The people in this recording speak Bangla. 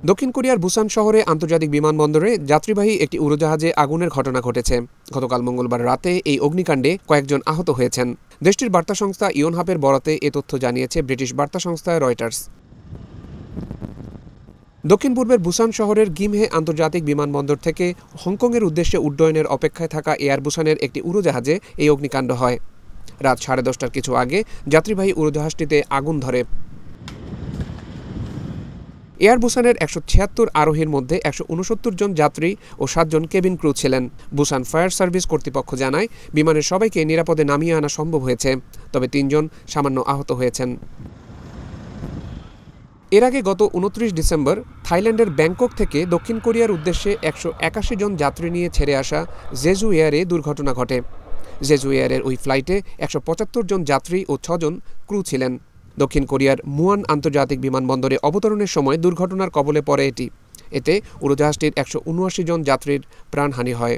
দক্ষিণ কোরিয়ার বুসান শহরে আন্তর্জাতিক বিমানবন্দরে যাত্রীবাহী একটি উড়োজাহাজে আগুনের ঘটনা ঘটেছে। গতকাল মঙ্গলবার রাতে এই অগ্নিকাণ্ডে কয়েকজন আহত হয়েছেন। দেশটির বার্তা সংস্থা ইয়নহাপের বরাতে এ তথ্য জানিয়েছে ব্রিটিশ বার্তা সংস্থা রয়টার্স। দক্ষিণ পূর্বের বুসান শহরের গিমহে আন্তর্জাতিক বিমানবন্দর থেকে হংকংয়ের উদ্দেশ্যে উড্ডয়নের অপেক্ষায় থাকা এয়ার বুসানের একটি উড়োজাহাজে এই অগ্নিকাণ্ড হয়। রাত 10:30টার কিছু আগে যাত্রীবাহী উড়োজাহাজটিতে আগুন ধরে। এয়ার বুসানের 176 আরোহীর মধ্যে 169 জন যাত্রী ও 7 জন কেবিন ক্রু ছিলেন। বুসান ফায়ার সার্ভিস কর্তৃপক্ষ জানায়, বিমানের সবাইকে নিরাপদে নামিয়ে আনা সম্ভব হয়েছে, তবে 3 জন সামান্য আহত হয়েছেন। এর আগে গত 29 ডিসেম্বর থাইল্যান্ডের ব্যাংকক থেকে দক্ষিণ কোরিয়ার উদ্দেশ্যে 181 জন যাত্রী নিয়ে ছেড়ে আসা জেজু এয়ারে দুর্ঘটনা ঘটে। জেজু এয়ারের ওই ফ্লাইটে 175 জন যাত্রী ও 6 জন ক্রু ছিলেন। দক্ষিণ কোরিয়ার মুয়ান আন্তর্জাতিক বিমানবন্দরে অবতরণের সময় দুর্ঘটনার কবলে পড়ে এটি। এতে উড়োজাহাজটির 179 জন যাত্রীর প্রাণহানি হয়।